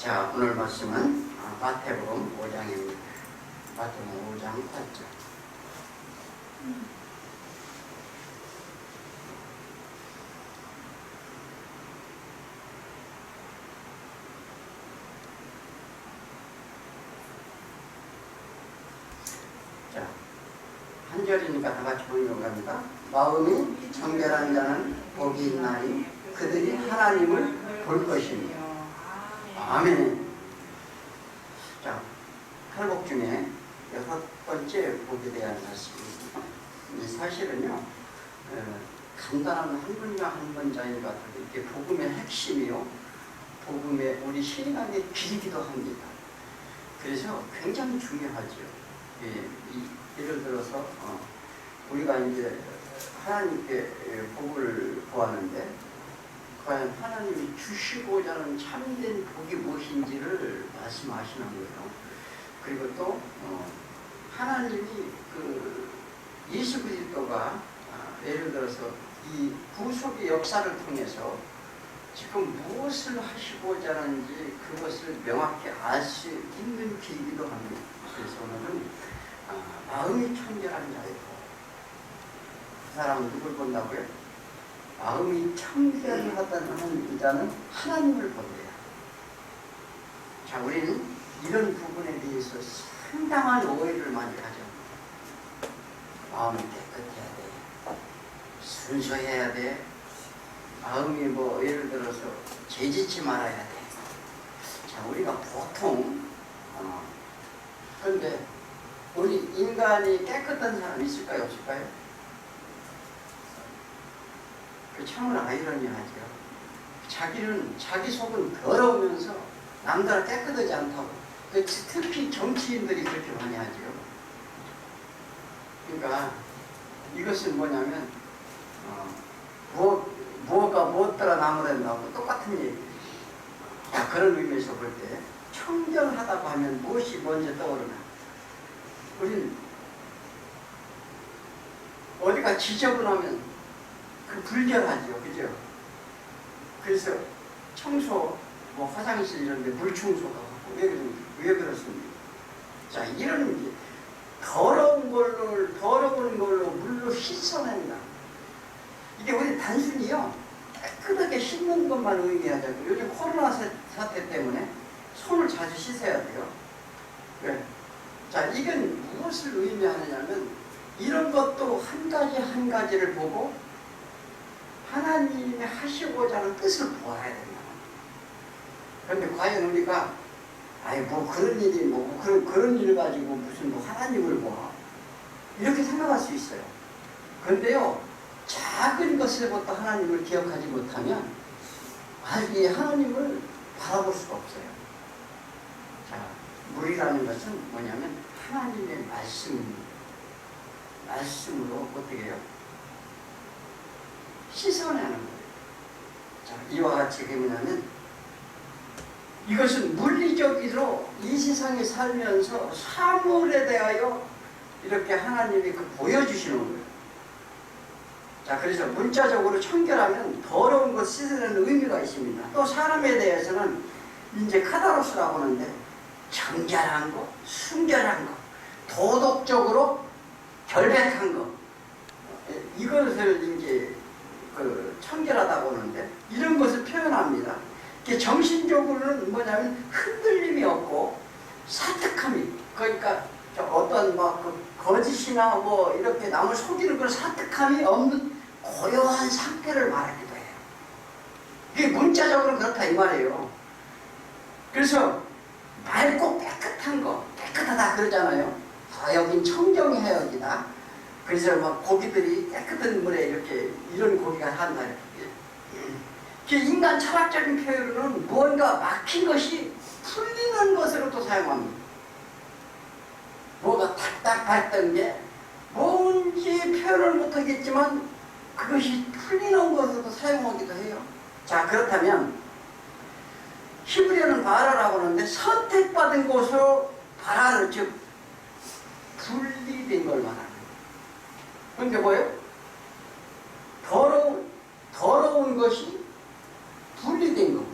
자, 오늘 말씀은 마태복음 5장입니다. 마태복음 5장 8절. 자, 한 절이니까 다 같이 보는 겁니다. 마음이 정결한 자는 복이 있나니 그들이 하나님을 볼 것이니. 아멘. 자, 팔복 중에 6번째 복에 대한 말씀입니다. 이 사실은요, 간단한 한 문장 한 문장인 것 같아도 이게 복음의 핵심이요, 복음의 우리 신앙의 길이기도 합니다. 그래서 굉장히 중요하죠. 예를 들어서 우리가 이제 하나님께 복을 구하는데 과연 하나님이 주시고자 하는 참된 복이 무엇인지를 말씀하시는 거예요. 그리고 또 하나님이 예수 그리스도가 예를 들어서 이 구속의 역사를 통해서 지금 무엇을 하시고자 하는지 그것을 명확히 알 수 있는 길이기도 합니다. 그래서 오늘은 마음이 청결한 자이고, 그 사람은 누굴 본다고요? 마음이 청결하다는 자는 하나님을 본대요. 자, 우리는 이런 부분에 대해서 상당한 오해를 많이 가져. 마음이 깨끗해야 돼, 순수해야 돼, 마음이 예를 들어서 죄짓지 말아야 돼. 자, 우리가 보통 그런데 우리 인간이 깨끗한 사람 있을까요, 없을까요? 참으로 아이러니하죠. 자기 속은 더러우면서 남들 깨끗하지 않다고. 특히 정치인들이 그렇게 많이 하죠. 그러니까 이것은 뭐냐면 무엇과 무엇더라 나무란다고 똑같은 얘기예요. 자, 그런 의미에서 볼 때 청결하다고 하면 무엇이 먼저 떠오르나? 우리는 어디가 지저분하면 불결하죠, 그죠? 그래서 청소, 화장실 이런 데 물 청소가 하고, 왜 그렇습니까? 자, 이런 게 더러운 걸로 물로 씻어낸다. 이게 우리 단순히요, 깨끗하게 씻는 것만 의미하자고. 요즘 코로나 사태 때문에 손을 자주 씻어야 돼요. 왜? 자, 이건 무엇을 의미하느냐면, 이런 것도 한 가지 한 가지를 보고 하나님이 하시고자 하는 뜻을 보아야 된다. 그런데 과연 우리가 그런 일이 그런 일을 가지고 무슨 하나님을 보아, 이렇게 생각할 수 있어요. 그런데요, 작은 것을부터 하나님을 기억하지 못하면 이 하나님을 바라볼 수가 없어요. 자, 물이라는 것은 뭐냐면 하나님의 말씀으로 어떻게 해요? 씻어내는 거예요. 자, 이와 같이 뭐냐면 이것은 물리적으로 이 세상에 살면서 사물에 대하여 이렇게 하나님이 보여주시는 거예요. 자, 그래서 문자적으로 청결하면 더러운 것 씻어내는 의미가 있습니다. 또 사람에 대해서는 이제 카다로스라고 하는데 정결한 것, 순결한 것, 도덕적으로 결백한 것, 이것을 이제 청결하다고 하는데 이런 것을 표현합니다. 정신적으로는 뭐냐면 흔들림이 없고 사특함이, 그러니까 어떤 거짓이나 이렇게 남을 속이는 그런 사특함이 없는 고요한 상태를 말하기도 해요. 이게 문자적으로 그렇다 이 말이에요. 그래서 맑고 깨끗한 거, 깨끗하다 그러잖아요. 여긴 청정의 해역이다. 그래서 고기들이 깨끗한 물에 이런 고기가 산다. 인간 철학적인 표현으로는 무언가 막힌 것이 풀리는 것으로도 사용합니다. 뭐가 답답했던 게 뭔지 표현을 못하겠지만 그것이 풀리는 것으로도 사용하기도 해요. 자, 그렇다면 히브리어는 바라라고 하는데 선택받은 곳으로 바라를, 즉 분리된 걸 말합니다. 그런데 뭐예요? 더러운 것이 분리된 거.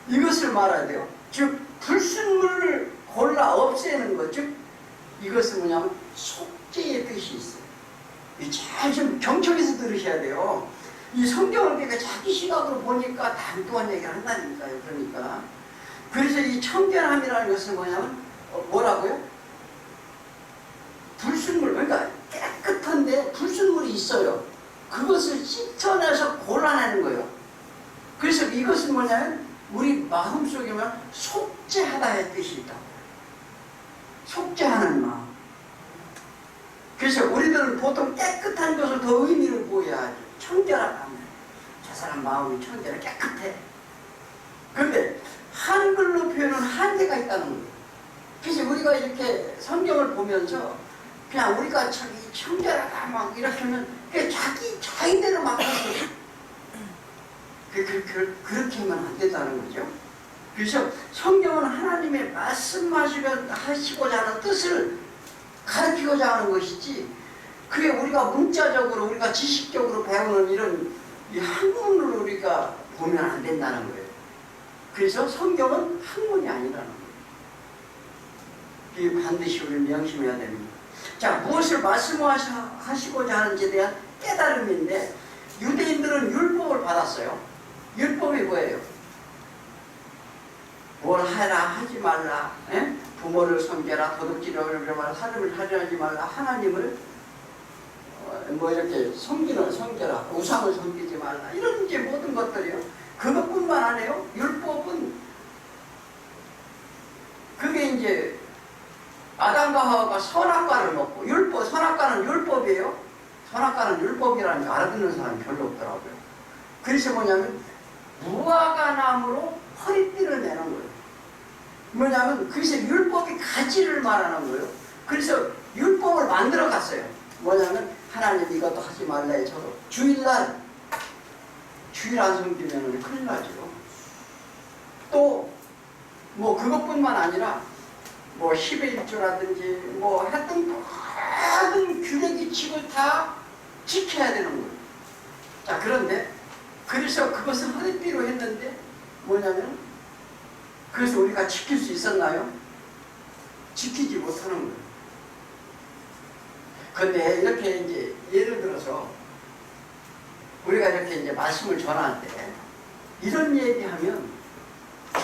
이것을 말해야 돼요. 없애는 것. 즉 이것은 뭐냐면 속죄의 뜻이 있어요. 잘 좀 경청해서 들으셔야 돼요. 이 성경을 그러니까 자기 시각으로 보니까 단도한 얘기를 한다니까요. 그러니까 그래서 이 청결함이라는 것은 뭐냐면 뭐라고요? 불순물, 그러니까 깨끗한데 불순물이 있어요. 그것을 씻어내서 골라내는 거예요. 그래서 이것은 뭐냐면 우리 마음속에만 속죄하다의 뜻이 있다. 속죄하는 마음. 그래서 우리들은 보통 깨끗한 것을 더 의미를 보여야죠. 청결하다. 저 사람 마음이 청결해, 깨끗해. 그런데 한글로 표현은 한계가 있다는 거예요. 그래서 우리가 이렇게 성경을 보면서 그냥 우리가 자기 청결하다 막 이렇게 하면 그냥 자기대로 막 하는 그렇게 하면 안 된다는 거죠. 그래서 성경은 하나님의 말씀하시고자 하는 뜻을 가르치고자 하는 것이지, 그게 우리가 문자적으로 우리가 지식적으로 배우는 이런 이 학문으로 우리가 보면 안 된다는 거예요. 그래서 성경은 학문이 아니라는 거예요. 이 반드시 우리를 명심해야 됩니다. 자, 무엇을 말씀하시고자 하는지에 대한 깨달음인데, 유대인들은 율법을 받았어요. 율법이 뭐예요? 뭘 해라 하지 말라, 에? 부모를 섬겨라, 도둑질을 말라, 살인을 하지 말라, 하나님을 뭐 이렇게 섬겨라, 우상을 섬기지 말라, 이런 이제 모든 것들이요. 그것뿐만 아니에요. 율법은 그게 이제 아담과 하와가 선악과를 먹고, 선악과는 율법이에요. 선악과는 율법이라는 거 알아듣는 사람이 별로 없더라고요. 그래서 뭐냐면 무화과 나무로 허리띠를 내는 거예요. 뭐냐면 그래서 율법이 가지를 말하는 거예요. 그래서 율법을 만들어 갔어요. 뭐냐면 하나님 이것도 하지 말래. 저도 주일 안 섬기면 큰일 나죠. 또 뭐 그것뿐만 아니라 뭐 10의 1조라든지 뭐 하여튼 모든 규례 규칙을 다 지켜야 되는 거예요. 자, 그런데 그래서 그것을 허리띠로 했는데 뭐냐면, 그래서 우리가 지킬 수 있었나요? 지키지 못하는 거예요. 근데 이렇게 이제 예를 들어서 우리가 이렇게 이제 말씀을 전할 때 이런 얘기하면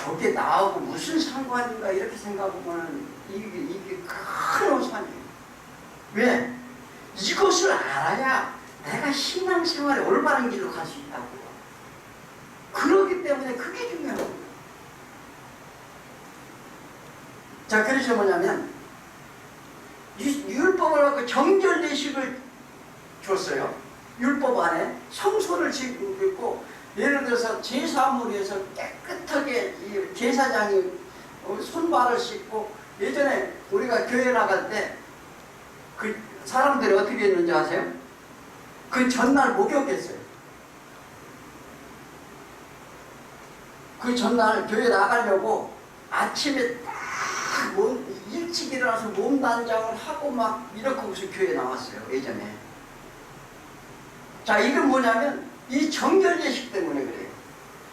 저게 나하고 무슨 상관인가 이렇게 생각하면 이게 큰 오산이에요. 왜? 이것을 알아야 내가 신앙생활에 올바른 길로 갈 수 있다고요. 그렇기 때문에 그게 중요한 거예요. 자, 그래서 뭐냐면 율법을 갖고 정결례식을 줬어요. 율법 안에 성소를 짓고, 예를 들어서 제사물에서 깨끗하게 이 제사장이 손발을 씻고, 예전에 우리가 교회 나갈 때 그 사람들이 어떻게 했는지 아세요? 그 전날 목욕했어요. 그 전날 교회 나가려고 아침에 딱 일찍 일어나서 몸단장을 하고 막 이렇게 해서 교회에 나왔어요. 예전에. 자, 이건 뭐냐면 이 정결례식 때문에 그래요.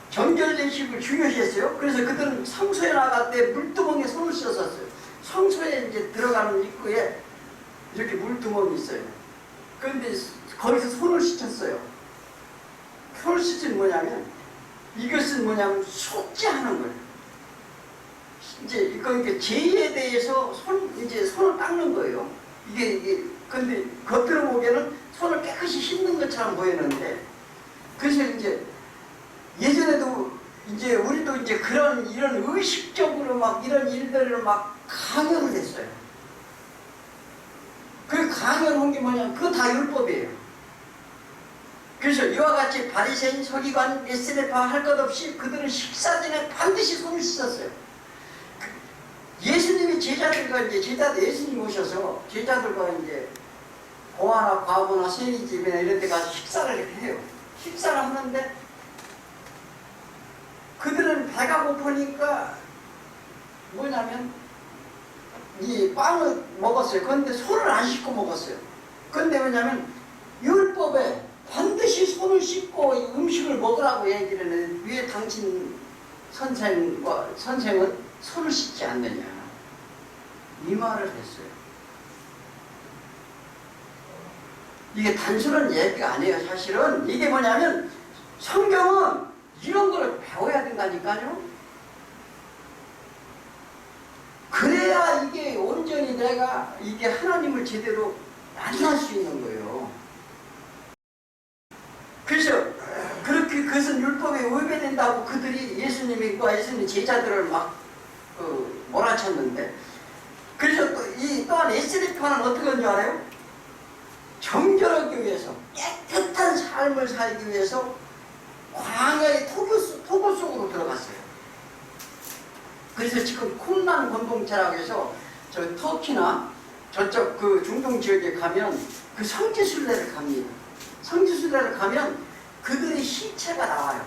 정결례식을 중요시했어요. 그래서 그들은 성소에 나갈 때 물두멍에 손을 씻었어요. 성소에 이제 들어가는 입구에 이렇게 물두멍이 있어요. 그런데 거기서 손을 씻었어요. 손을 씻은 뭐냐면, 이것은 뭐냐면 속죄하는 거예요. 이제 이거 죄에 대해서 손을 닦는 거예요. 근데 겉으로 보기에는 손을 깨끗이 씻는 것처럼 보이는데, 그래서 이제 예전에도 이제 우리도 이제 이런 의식적으로 막 이런 일들을 막 강요를 했어요. 그 강요한 게 뭐냐면 그거 다 율법이에요. 그래서 이와 같이 바리새인, 서기관, 에스레파 할 것 없이 그들은 식사 전에 반드시 손을 씻었어요. 예수님이 예수님 오셔서 제자들과 이제 고아나 과부나 세리집이나 이런 데 가서 식사를 이렇게 해요. 식사를 하는데 그들은 배가 고프니까 뭐냐면 이 빵을 먹었어요. 그런데 손을 안 씻고 먹었어요. 그런데 왜냐면 율법에 반드시 손을 씻고 음식을 먹으라고 얘기를 했는데, 왜 당신 선생은 손을 씻지 않느냐. 이 말을 했어요. 이게 단순한 얘기가 아니에요. 사실은 이게 뭐냐면 성경은 이런 걸 배워야 된다니까요. 그래야 이게 온전히 내가 이게 하나님을 제대로 만날 수 있는 거예요. 그래서 그렇게 그것은 율법에 위배된다고 그들이 예수님과 예수님 제자들을 막 몰아쳤는데, 그래서 또한 에스겔파는 어떻게 한 줄 알아요? 정결하기 위해서, 깨끗한 삶을 살기 위해서 광야의 토교 속으로 들어갔어요. 그래서 지금 쿰란 공동체라고 해서 저 터키나 저쪽 그 중동 지역에 가면 그 성지순례를 갑니다. 성지순례를 가면 그들의 시체가 나와요.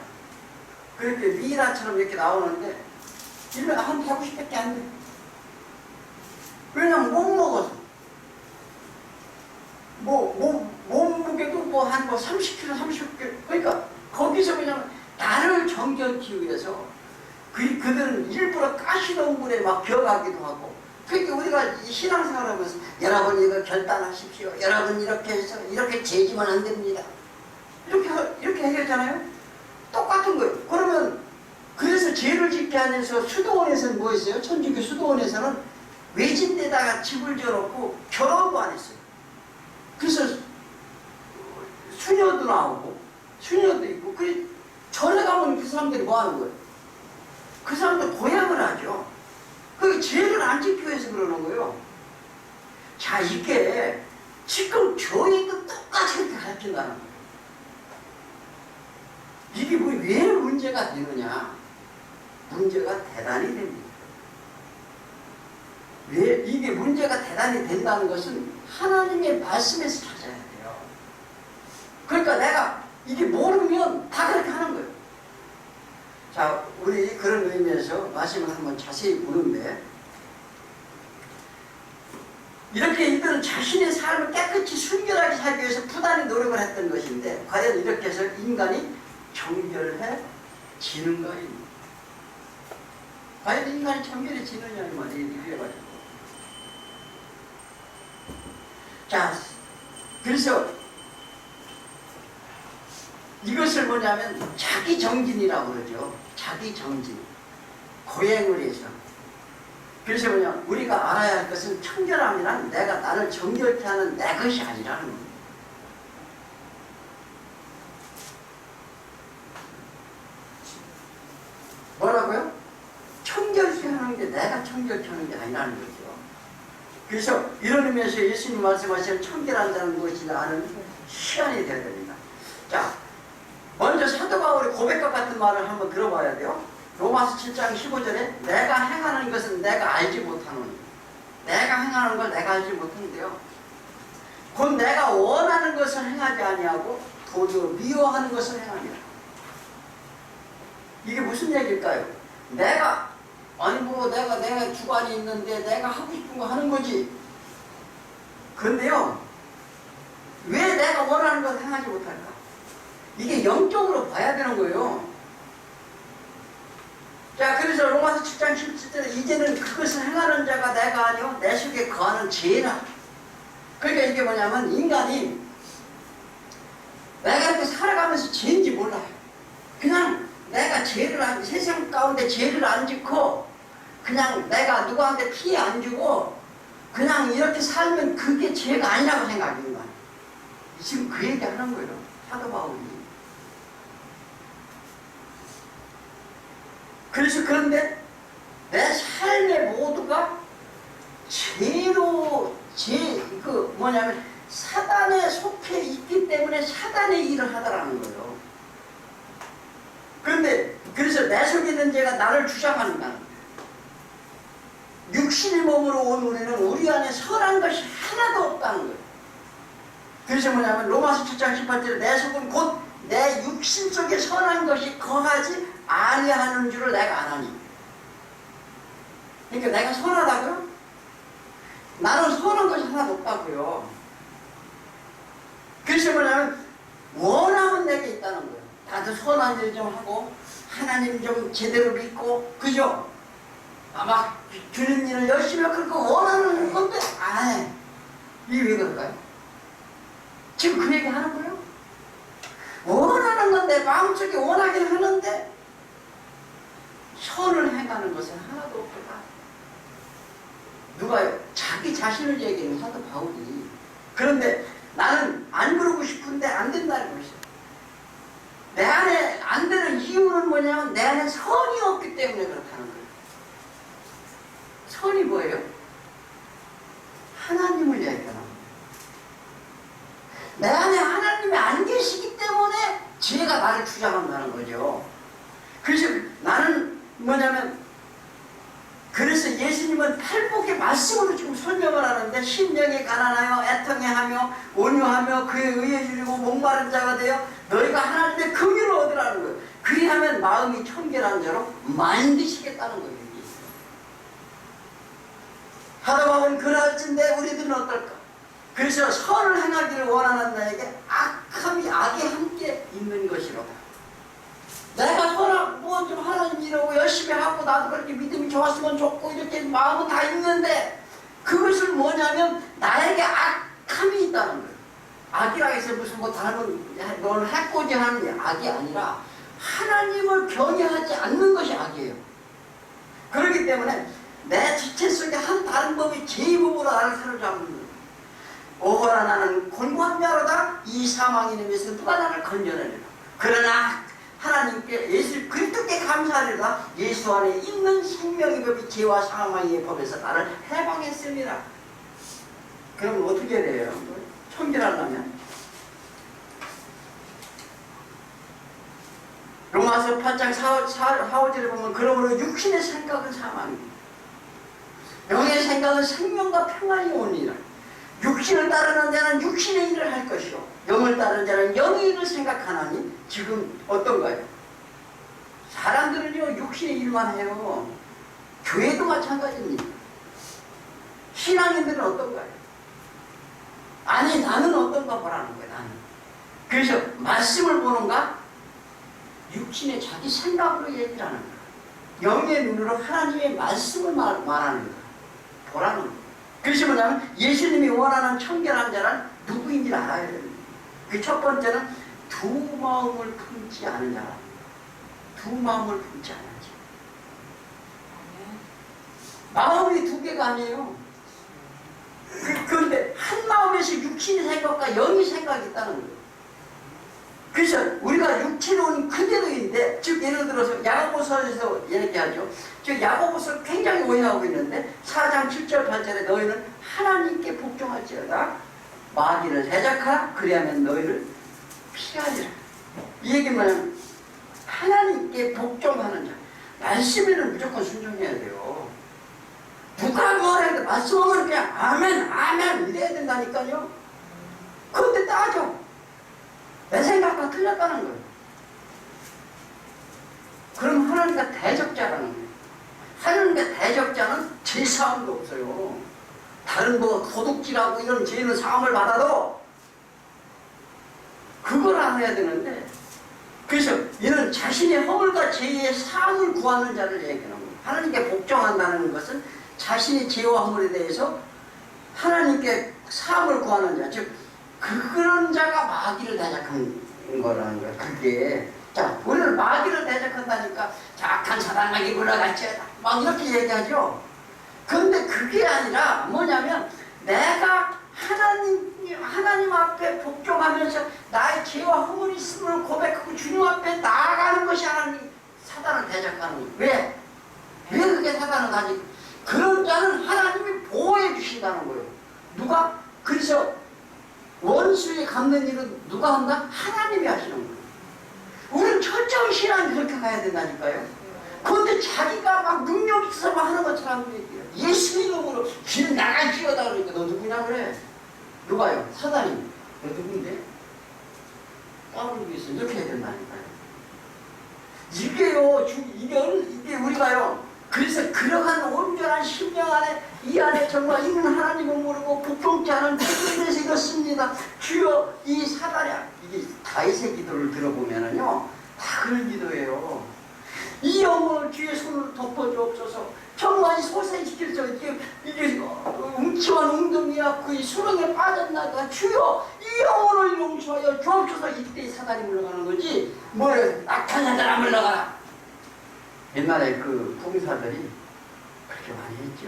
그렇게 미이라처럼 이렇게 나오는데 일면 한 150밖에 안 돼. 왜냐면 못 먹어서. 몸무게도 한 30kg, 30kg. 그러니까 거기서 그냥 나를 정결케 위해서 그들은 일부러 가시던 물에 막 기어가기도 하고. 그러니까 우리가 신앙생활을 하면서 여러분 이거 결단하십시오. 여러분 이렇게 해서 이렇게 재지면 안 됩니다. 이렇게 얘기하잖아요. 똑같은 거예요. 그러면 그래서 죄를 짓게 하면서 수도원에서는 뭐 했어요? 천주교 수도원에서는 외진 데다가 집을 지어놓고 결혼도 안 했어요. 그래서 수녀도 나오고 수녀도 있고. 그래 전에 가면 그 사람들이 뭐 하는 거예요? 그 사람들 고향을 하죠. 그 죄를 안 지키기 위해서 그러는 거예요. 자, 이게 지금 교회도 똑같이 그렇게 가르친다는 거예요. 이게 왜 문제가 되느냐? 문제가 대단히 됩니다. 왜 이게 문제가 대단히 된다는 것은 하나님의 말씀에서 찾아야 돼요. 그러니까 내가 이게 모르면 다 그렇게 하는 거예요. 자, 우리 그런 의미에서 말씀을 한번 자세히 보는데, 이렇게 이들은 자신의 삶을 깨끗이 순결하게 살기 위해서 부단히 노력을 했던 것인데, 과연 이렇게 해서 인간이 정결해지는가입니다. 과연 인간이 정결해지느냐 이 말이에요. 이래가지고. 자, 그래서 이것을 뭐냐면 자기 정진이라고 그러죠. 자기 정진. 고행을 해서. 그래서 뭐냐, 우리가 알아야 할 것은 청결함이란 내가 나를 정결케 하는 내 것이 아니라는 겁니다. 뭐라고요? 청결케 하는 게 내가 청결케 하는 게 아니라는 거죠. 그래서 이런 의미에서 예수님 말씀하시는 청결한다는 것이 나는 시간이 되어야 됩니다. 자, 먼저 사도 바울의 고백과 같은 말을 한번 들어봐야 돼요. 로마서 7장 15절에 내가 행하는 것은 내가 알지 못하노니, 내가 행하는 걸 내가 알지 못하는데요, 곧 내가 원하는 것을 행하지 아니하고 도리어 미워하는 것을 행하니라. 이게 무슨 얘기일까요? 내가 주관이 있는데 내가 하고 싶은 거 하는 거지. 그런데요, 왜 내가 원하는 걸 행하지 못할까? 이게 영적으로 봐야 되는 거예요. 자, 그래서 로마서 7장 17절에 이제는 그것을 행하는 자가 내가 아니요 내 속에 거하는 죄라. 그러니까 이게 뭐냐면 인간이 내가 이렇게 살아가면서 죄인지 몰라요. 그냥 내가 세상 가운데 죄를 안 짓고 그냥 내가 누구한테 피해 안 주고 그냥 이렇게 살면 그게 죄가 아니라고 생각하는 거야. 지금 그 얘기 하는 거예요. 사도 바울이. 그래서 그런데 내 삶의 모두가 뭐냐면 사단에 속해 있기 때문에 사단의 일을 하더라는 거예요. 그런데 그래서 내 속에 있는 죄가 나를 주장하는 거야. 육신의 몸으로 온 우리는 우리 안에 선한 것이 하나도 없다는 거예요. 그래서 뭐냐면 로마서 7장 18절에 내 속은 곧 내 육신 속에 선한 것이 거하지 아니하는 줄을 내가 아나니. 그러니까 내가 선하다고요? 나는 선한 것이 하나도 없다고요. 그래서 뭐냐면 원함은 내게 있다는 거예요. 다들 선한 일 좀 하고 하나님 좀 제대로 믿고, 그죠? 막 주는 일을 열심히 하고, 그거 원하는 지금 그 얘기 하는 거예요. 원하는 건 내 마음속에 원하긴 하는데 선을 행하는 것은 하나도 없다. 누가요? 자기 자신을 얘기하는 사도 바울이. 그런데 나는 안 그러고 싶은데 안 된다는 것이야. 내 안에 안 되는 이유는 뭐냐면 내 안에 선이 없기 때문에 그렇다는 거예요. 선이 뭐예요? 하나님을 얘기하는 거예요. 내 안에 하나님이 안 계시기 때문에 지혜가 나를 주장한다는 거죠. 그래서 나는 뭐냐면, 그래서 예수님은 팔복의 말씀으로 지금 설명을 하는데, 심령이 가난하여 애통해 하며 온유하며 그에 의해 주리고 목마른 자가 되어 너희가 하나님의 긍휼을 얻으라는 거예요. 그리하면 마음이 청결한 자로 만드시겠다는 거예요. 하다보면 그럴진데 우리들은 어떨까? 그래서 선을 행하기를 원하는 자에게 악이 함께 있는 것이로다. 내가 선악 뭐 좀 하나님 이러고 열심히 하고 나도 그렇게 믿음이 좋았으면 좋고 이렇게 마음은 다 있는데, 그것을 뭐냐면 나에게 악함이 있다는 거예요. 악이라 해서 무슨 뭐 다른 뭘 해코지 하는 악이 아니라 하나님을 경외하지 않는 것이 악이에요. 그렇기 때문에 내 지체 속에 한 다른 법이 제2법으로 나를 사로잡는 거예요. 오호라 나는 곤고한 자로다. 이 사망의 놈에서 누가 나를 건져내리라. 그러나 하나님께 예수 그리스도께 감사하리라. 예수 안에 있는 생명의 법이 죄와 사망의 법에서 나를 해방했습니다. 그럼 어떻게 돼요? 청결하려면 로마서 8장 4, 5절에 보면 그러므로 육신의 생각은 사망입니다. 영의 생각은 생명과 평안이 오니라. 육신을 따르는 자는 육신의 일을 할 것이요 영을 따르는 자는 영의 일을 생각하나니. 지금 어떤가요? 사람들은요 육신의 일만 해요. 교회도 마찬가지입니다. 신앙인들은 어떤가요? 아니 나는 어떤가 보라는 거예요. 나는. 그래서 말씀을 보는가? 육신의 자기 생각으로 얘기를 하는 거예요. 영의 눈으로 하나님의 말씀을 말하는 거예요. 보라는 거예요. 그래서 뭐냐면 예수님이 원하는 청결한 자는 누구인지 알아야 됩니다. 그 첫 번째는 두 마음을 품지 않은 자라. 두 마음을 품지 않은 자. 마음이 두 개가 아니에요. 그런데 한 마음에서 육신의 생각과 영의 생각이 있다는 거예요. 그래서 우리가 육체로는 그대로 있는데, 즉 예를 들어서 야고보서에서 얘기하죠. 즉 야고보서 굉장히 오해하고 있는데 4장 7절 8절에 너희는 하나님께 복종할지어다. 마귀를 대적하라. 그리하면 너희를 피하리라. 이 얘기는 하나님께 복종하는 자. 말씀에는 무조건 순종해야 돼요. 누가 뭐라 해도 말씀하면 그냥 아멘 아멘 이래야 된다니까요. 그런데 따져. 내 생각과 틀렸다는 거예요. 그럼 하나님과 대적자라는 거예요. 하나님과 대적자는 죄사함도 없어요. 다른 뭐 도둑질하고 이런 죄는 사함을 받아도 그걸 알아야 되는데, 그래서 이는 자신의 허물과 죄의 사함을 구하는 자를 얘기하는 거예요. 하나님께 복종한다는 것은 자신의 죄와 허물에 대해서 하나님께 사함을 구하는 자, 즉 그런 자가 마귀를 대적한 거라는 거야. 그게 자 우리는 마귀를 대적한다니까 악한 사단에게 물러갈지어다 막 이렇게 얘기하죠. 그런데 그게 아니라 뭐냐면 내가 하나님 앞에 복종하면서 나의 죄와 허물이 있음을 고백하고 주님 앞에 나아가는 것이 하나님 사단을 대적하는 거예요. 왜? 왜 그게 사단을 하지? 그런 자는 하나님이 보호해 주신다는 거예요. 누가? 그래서 원수에 갚는 일은 누가 한다? 하나님이 하시는 거예요. 우리는 철저히 신앙이 그렇게 가야 된다니까요. 그런데 자기가 막 능력 있어서 막 하는 것처럼 얘기해요. 예수 이름으로 길 나갈지어다 그러니까 너 누구냐 그래? 누가요? 사단이. 너 누군데? 까불고 있어. 이렇게 해야 된다니까요. 이게 우리가요. 그래서 그러한 온전한 심령 안에 이 안에 정말 있는 하나님을 모르고 복종치 않은 죄에 대해서 이렇습니다. 주여 이 사단이야. 이게 다윗의 기도를 들어보면은요 다 그런 기도예요. 이 영혼을 주의 손으로 덮어주옵소서. 정말 소생시킬 수 이게 웅치한 웅덩이야 그 수렁에 빠졌나가 주여 이 영혼을 용서하여 주옵소서. 이때 사단이 물러가는 거지 뭘 악한 자들아 물러가라. 옛날에 그 봉사들이 그렇게 많이 했죠.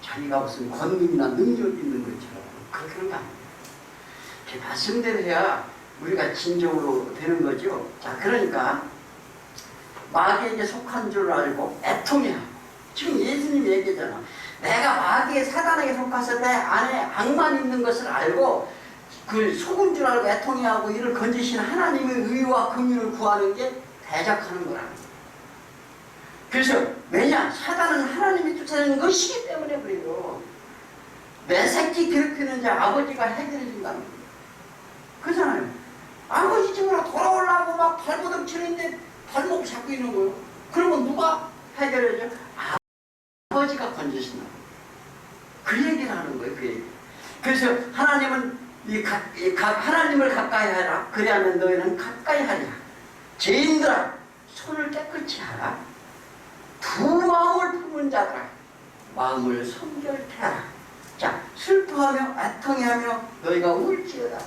자기가 무슨 권능이나 능력이 있는 것처럼 그렇게 하는 거 아니에요. 이렇게 말씀대로 해야 우리가 진정으로 되는 거죠. 자, 그러니까 마귀에게 속한 줄 알고 애통해야. 지금 예수님이 얘기했잖아. 내가 마귀의 사단에게 속아서 내 안에 악만 있는 것을 알고 그 속은 줄 알고 애통해하고 이를 건지신 하나님의 의와 긍휼을 구하는 게 대적하는 거라는 거예요. 그래서 왜냐? 사단은 하나님이 쫓아내는 것이기 때문에 그래요. 내 새끼 괴롭히는 자 아버지가 해결해 준다는 거예요. 그렇잖아요. 아버지 집으로 돌아오려고 막 발버둥 치는데 발목 잡고 있는 거예요. 그러면 누가 해결해 줘? 아버지가 건지신다. 그 얘기를 하는 거예요. 그 얘기. 그래서 하나님은 하나님을 가까이 하라. 그리하면 너희는 가까이 하리라. 죄인들아 손을 깨끗이 하라. 두 마음을 품은 자들아 마음을 성결케 하라. 자, 슬퍼하며 애통해하며 너희가 울지어다.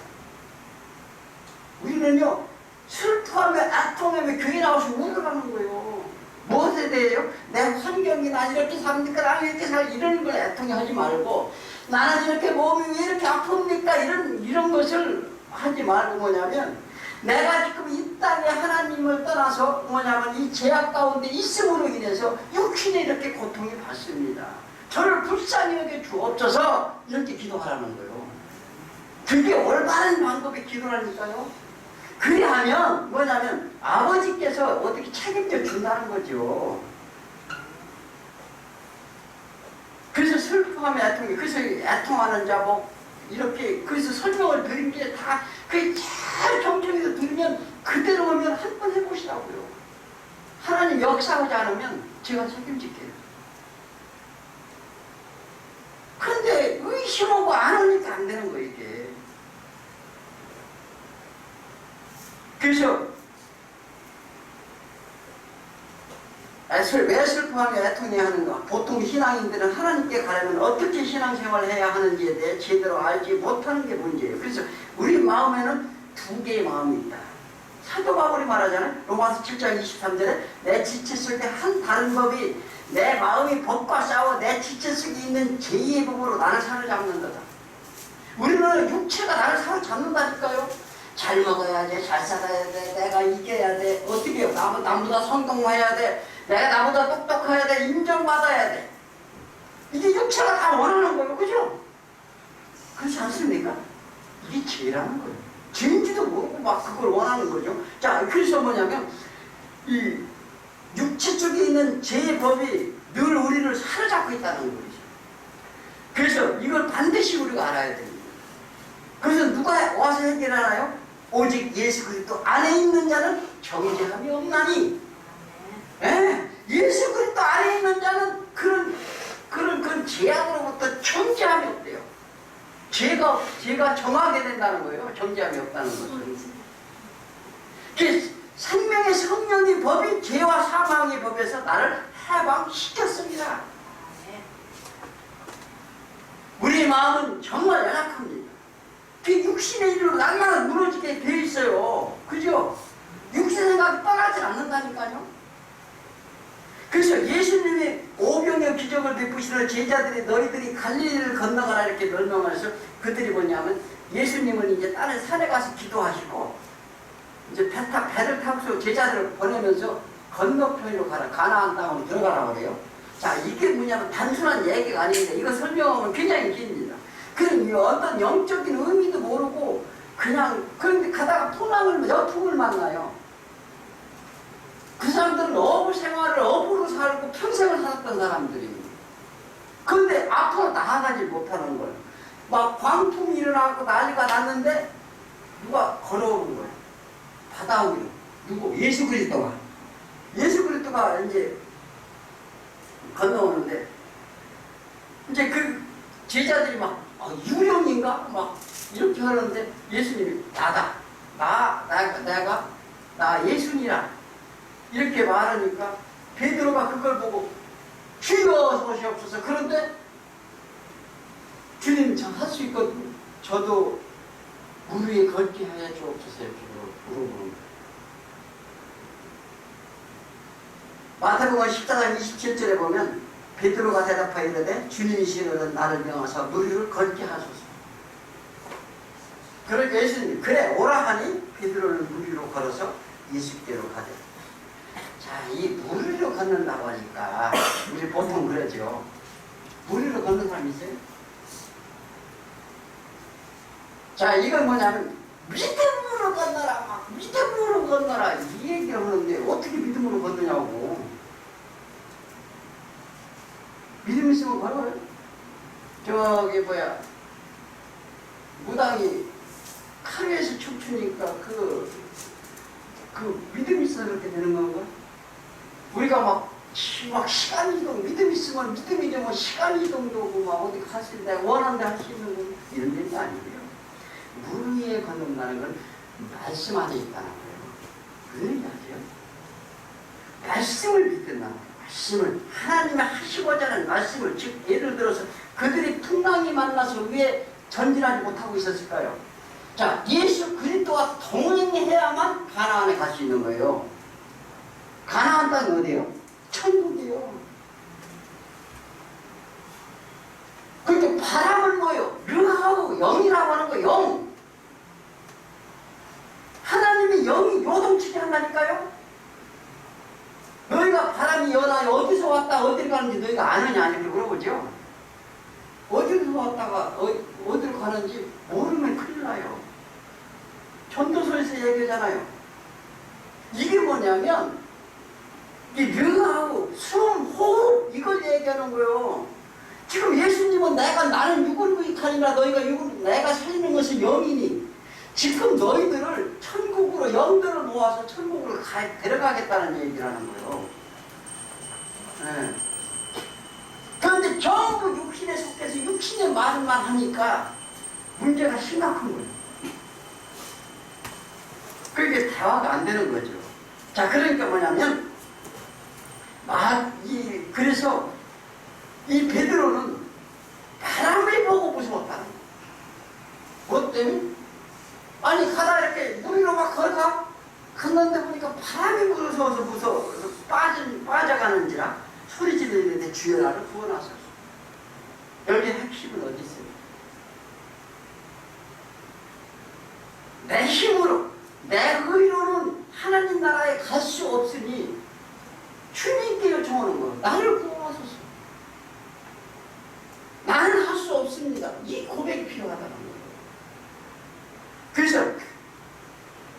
우리는요 슬퍼하며 애통하며 교회 나와서 울으라는 거예요. 무엇에 대해요? 내 환경이 나 이렇게 삽니까? 나 이렇게 살 이런 걸 애통하지 말고 나는 이렇게 몸이 왜 이렇게 아픕니까? 이런 것을 하지 말고 뭐냐면 내가 지금 이 땅에 하나님을 떠나서 뭐냐면 이 죄악 가운데 있음으로 인해서 육신에 이렇게 고통이 받습니다. 저를 불쌍히 여겨 주옵소서 이렇게 기도하라는 거예요. 그게 올바른 방법의 기도라니까요. 그리하면 뭐냐면 아버지께서 어떻게 책임져 준다는 거죠. 그래서 슬퍼하며 애통해. 그래서 애통하는 자 뭐 이렇게 그래서 설명을 드린 게 다 그게 잘 정정해서 들으면 그대로 오면 한 번 해보시라고요. 하나님 역사하지 않으면 제가 책임질게요. 근데 의심하고 안 하니까 안 되는 거예요 이게. 그래서 왜 슬퍼하며 애통해야 하는가? 보통 신앙인들은 하나님께 가려면 어떻게 신앙생활을 해야 하는지에 대해 제대로 알지 못하는 게 문제예요. 그래서 우리 마음에는 두 개의 마음이 있다. 사도 바울이 말하잖아요. 로마서 7장 23절에 내 지체 속에 한 다른 법이 내 마음이 법과 싸워 내 지체 속에 있는 제2의 법으로 나를 사로잡는다. 우리는 육체가 나를 사로잡는다니까요. 잘 먹어야 돼, 잘 살아야 돼, 내가 이겨야 돼, 어떻게 해요? 남보다 성공해야 돼, 내가 나보다 똑똑해야 돼, 인정받아야 돼. 이게 육체가 다 원하는 거예요. 그죠? 그렇지 않습니까? 이게 죄라는 거예요. 죄인지도 모르고 막 그걸 원하는 거죠. 자, 그래서 뭐냐면 이 육체 쪽에 있는 죄의 법이 늘 우리를 사로잡고 있다는 거죠. 그래서 이걸 반드시 우리가 알아야 됩니다. 그래서 누가 와서 해결하나요? 오직 예수 그리스도 안에 있는 자는 정죄함이 없나니. 예수 그리스도 안에 있는 자는 그런 죄악으로부터 정죄함이 없대요. 죄가 정하게 된다는 거예요. 정죄함이 없다는 것은. 생명의 성령의 법이 죄와 사망의 법에서 나를 해방시켰습니다. 우리의 마음은 정말 연약합니다. 그 육신의 일로 날마다 무너지게 돼 있어요. 그죠? 육신 생각이 떠나지 않는다니까요. 그래서 예수님이 오병의 기적을 베푸시는 제자들이 너희들이 갈릴리를 건너가라 이렇게 명령해서 그들이 뭐냐면 예수님은 이제 다른 산에 가서 기도하시고 이제 배를 타고서 제자들을 보내면서 건너편으로 가라, 가나안 땅으로 들어가라 그래요. 자, 이게 뭐냐면 단순한 얘기가 아닌데 이거 설명하면 굉장히 깁니다. 그럼 어떤 영적인 의미도 모르고 그냥 그런데 가다가 여풍을 만나요. 그 사람들은 어부 생활을 어부로 살고 평생을 살았던 사람들입니다. 그런데 앞으로 나아가지 못하는 거예요. 막 광풍이 일어나고 난리가 났는데 누가 걸어오는 거예요. 바다 위로. 누구? 예수 그리스도가. 예수 그리스도가 이제 건너오는데 이제 그 제자들이 막 유령인가? 막 이렇게 하는데 예수님이 나 예수니라 이렇게 말하니까 베드로가 그걸 보고 주여 소시옵소서. 그런데 주님 저 할 수 있거든요. 저도 물 위에 걷게 하여 주옵소서 이렇게 물어보는 거예요. 마태복음 14장 27절에 보면 베드로가 대답하여 이르되 주님이시거든 나를 명하사 물 위를 걷게 하소서. 그러니까 예수님이 그래 오라 하니 베드로는 물 위로 걸어서 예수께로 가되. 자, 이 물 위로 걷는다고 하니까 우리 보통 그러죠. 물 위로 걷는 사람 있어요? 자, 이건 뭐냐면 믿음으로 건너라, 막 믿음으로 건너라 이 얘기를 하는데 어떻게 믿음으로 건너냐고. 믿음 있으면 걸어요. 저기 뭐야 무당이 칼에서 춤추니까 그 믿음 있어서 그렇게 되는 건가? 우리가 막 시간 이동, 믿음 있으면 믿음이 되면 시간 이동도 오고 막 어디 갈 수 있는데 원하는 데 할 수 있는 건 이런 일도 아니고요. 물 위에 건넌다는 건 말씀 안에 있다는 거예요. 그런 얘기하죠. 말씀을 믿는다는 거예요. 말씀을 하나님이 하시고자 하는 말씀을, 즉 예를 들어서 그들이 풍랑이 만나서 왜 전진하지 못하고 있었을까요? 자, 예수 그리스도와 동행해야만 가나안에 갈 수 있는 거예요. 가나안 땅이 어디예요? 천국이요. 그러니까 바람을 뭐요? 르하고 영이라고 하는 거, 영. 하나님의 영이 요동치게 한다니까요. 너희가 바람이 여나 어디서 왔다 어디를 가는지 너희가 아느냐 아니면 물어보죠. 어디서 왔다가 어디로 가는지 모르면 큰일 나요. 전도서에서 얘기하잖아요. 이게 뭐냐면 이 르하고 숨, 호흡 이걸 얘기하는 거예요. 지금 예수님은 나는 육을 구익하니라 너희가 내가 살리는 것은 영이니 지금 너희들을 천국으로 영들을 모아서 천국으로 데려가겠다는 얘기라는 거예요. 네. 그런데 전부 육신에 속해서 육신의 말만 하니까 문제가 심각한 거예요. 그게 대화가 안 되는 거죠. 자, 그러니까 뭐냐면 그래서 이 베드로는 바람을 보고 무서웠다는 거예요. 뭐 때문에? 아니 가다 이렇게 물 위로 막 걸어가 갔는데 보니까 바람이 무서워서 빠져가는지라 소리 지르는데 주여 나를 구원하소서. 여기 핵심은 어디 있어요? 내 힘으로 내 의로는 하나님 나라에 갈 수 없으니 주님께 요청하는 거예요. 나를 구원하소서. 나는 할 수 없습니다. 이 고백이 필요하다는 거예요. 그래서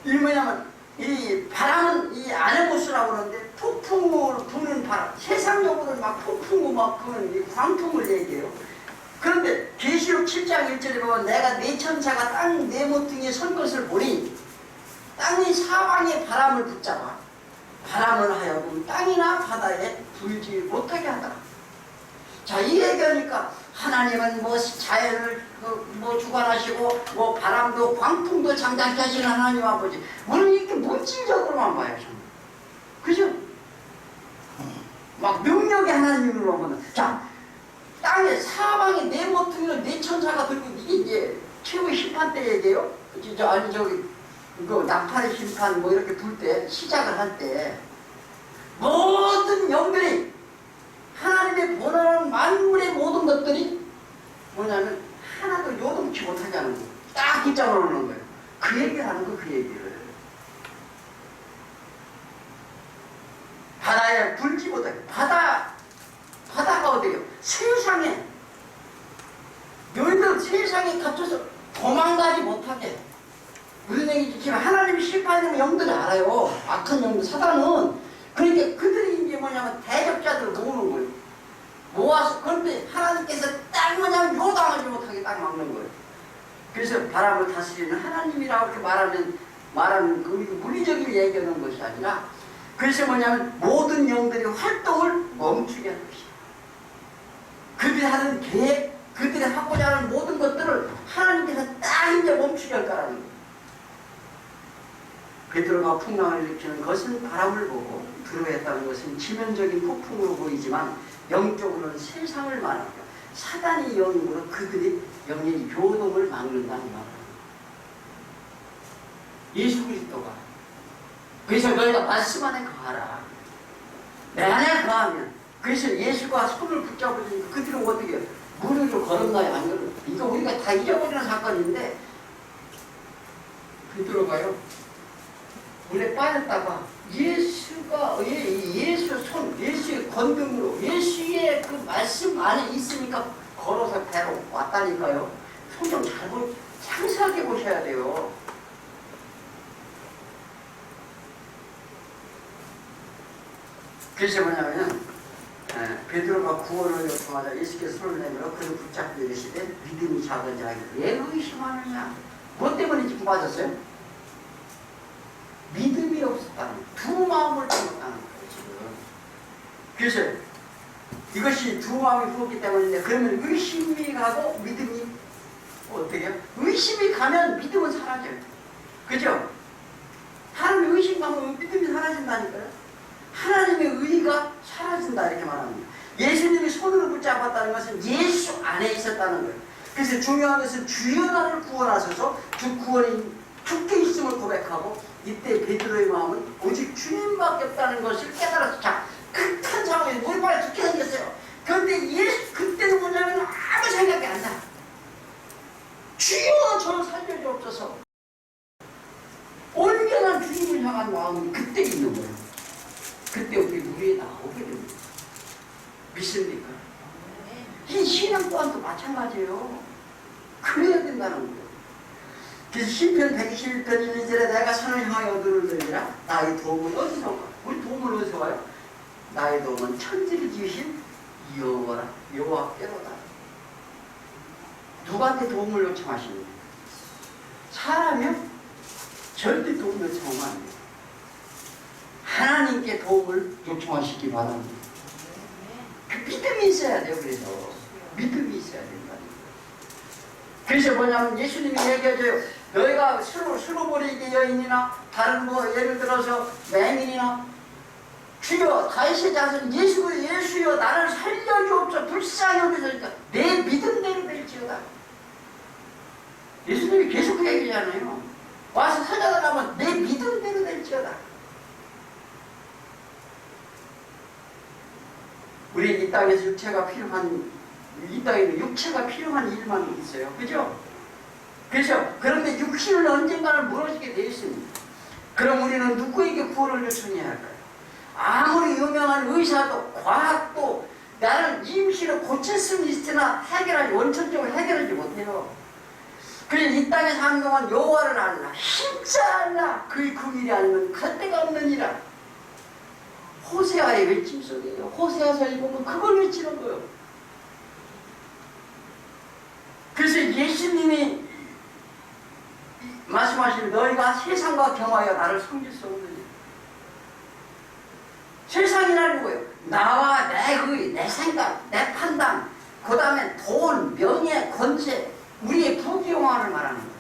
이 뭐냐면 이 바람은 이 아네모스라고 그러는데 폭풍을 부는 바람, 세상적으로 막 폭풍을 막 부는 이 광풍을 얘기해요. 그런데 계시록 7장 1절에 보면 내가 네 천사가 땅 네 모퉁이에 선 것을 보니 땅이 사방에 바람을 붙잡아 바람을 하여금 땅이나 바다에 불지 못하게 하더라. 자, 이 얘기하니까 하나님은 뭐 자연을 뭐 주관하시고 뭐 바람도 광풍도 장장케 하시는 하나님 아버지, 우리는 이렇게 물질적으로만 봐요. 그죠? 막 능력의 하나님으로 보면, 자, 땅에 사방에 네 모퉁이를 네 천사가 들고, 이게 이제 최후의 심판 때 얘기해요. 아니 저기 이거 나팔의 심판 뭐 이렇게 불 때, 시작을 할 때 모든 영들이 하나님의 본원한 만물의 모든 것들이 뭐냐면 하나도 요동치 못하게 하는 거예요. 딱 붙잡아 놓는 거예요. 그 얘기를 하는 거, 그 얘기를. 바다에 불지 못하게. 바다가 어디예요? 세상에. 너희들 세상에 갇혀서 도망가지 못하게. 무슨 얘기지? 지금 하나님이 심판하는 영들을 알아요. 악한 영들, 사단은. 그러니까 그들이 이제 뭐냐면 대적자들을 모으는 거예요. 모아서, 그런데 하나님께서 딱 뭐냐면 요당하지 못하게 딱 막는 거예요. 그래서 바람을 다스리는 하나님이라고 이렇게 말하는 그 물리적인 얘기하는 것이 아니라, 그래서 뭐냐면 모든 영들이 활동을 멈추게 하는 것이에요. 그들이 하는 계획, 그들이 하고자 하는 모든 것들을 하나님께서 딱 이제 멈추게 할 거라는 거예요. 베드로가 풍랑을 일으키는 것은 바람을 보고 두려워했다는 것은 지면적인 폭풍으로 보이지만 영적으로는 세상을 말합니다. 사단이 영으로 그들이 영의 요동을 막는다는 말입니다. 그리스도가. 그래서 너희가 말씀 안에 거하라. 내 안에 거하면. 그래서 예수가 손을 붙잡으니까 그들은 어떻게 해요? 물 위로 걸었나요? 안 걸었나요? 이거 우리가 다 잊어버리는 사건인데 베드로가요 물에 빠졌다가 예수가 예수 손, 예수의 권능으로 예수의 그 말씀 안에 있으니까 걸어서 배로 왔다니까요. 손 좀 잘 상세하게 보셔야 돼요. 그래서 뭐냐면 베드로가 구원을 요청하자 예수께서 손을 내밀어 그를 붙잡고 이르시되 믿음이 작은 자에게 왜 의심하느냐. 뭐 때문에 지금 빠졌어요? 믿음이 없었다는 거예요. 두 마음을 품었다는 거예요 지금. 그래서 이것이 두 마음이 부었기 때문인데 그러면 의심이 가고 믿음이 어떻게 해요? 의심이 가면 믿음은 사라져요. 그죠? 하나님의 의심 가면 믿음이 사라진다니까요. 하나님의 의가 사라진다 이렇게 말합니다. 예수님이 손으로 붙잡았다는 것은 예수 안에 있었다는 거예요. 그래서 중요한 것은 주여 나를 구원하셔서 주 구원이 주께 있음을 고백하고 이때 베드로의 마음은 오직 주님밖에 없다는 것을 깨달아서 자 극한 상황에서 물빨 죽게 생겼어요. 그런데 예수 그때는 뭐냐면 아무 생각이 안 나. 주여 저를 살려주옵소서. 온전한 주님을 향한 마음이 그때 있는 거예요. 그때 우리 무리에 나오게 됩니다. 믿습니까? 이 신앙 또한도 마찬가지예요. 그래야 된다는 거예요. 그래서 시편 121편 1절에 내가 산을 향하여 어디를 들리라 나의 도움은 어디서 올까? 우리 도움은 어디서 와요? 나의 도움은 천지를 지으신 여호와께로다. 누구한테 도움을 요청하십니까? 사람이요? 절대 도움 요청하면 안 돼요. 하나님께 도움을 요청하시기 바랍니다. 그 믿음이 있어야 돼요. 그래서 믿음이 있어야 된다는 거예요. 그래서 뭐냐면 예수님이 얘기해줘요. 너희가 수로보리기 여인이나 다른 뭐 예를 들어서 맹인이나 주여 다윗의 자손 예수여 나를 살려주옵소서 불쌍히 여기소서 내 믿음대로 될지어다. 예수님이 계속 그 얘기잖아요. 와서 찾아달라면 내 믿음대로 될지어다. 우리 이 땅에서 육체가 필요한 이 땅에는 육체가 필요한 일만 있어요. 그죠? 그래서 그런데 육신은 언젠가는 무너지게 되어 있습니다. 그럼 우리는 누구에게 구원을 요청해야 할까요? 아무리 유명한 의사도 과학도 나는 임시로 고칠 수는 있으나 원천적으로 해결하지 못해요. 그래서 이 땅에 사는 동안 여호와를 알라 힘자 알라 그의 금일이 아니면 갈 데가 없느니라. 호세아의 외침 속이에요. 호세아서 읽으면 그걸 외치는 거예요. 그래서 예수님이 말씀하시는 너희가 세상과 경하여 나를 섬길 수 없느냐. 세상이라는 거예요. 나와 내 의, 내 생각, 내 판단, 그 다음에 돈, 명예, 권세, 우리의 부귀영화를 말하는 거예요.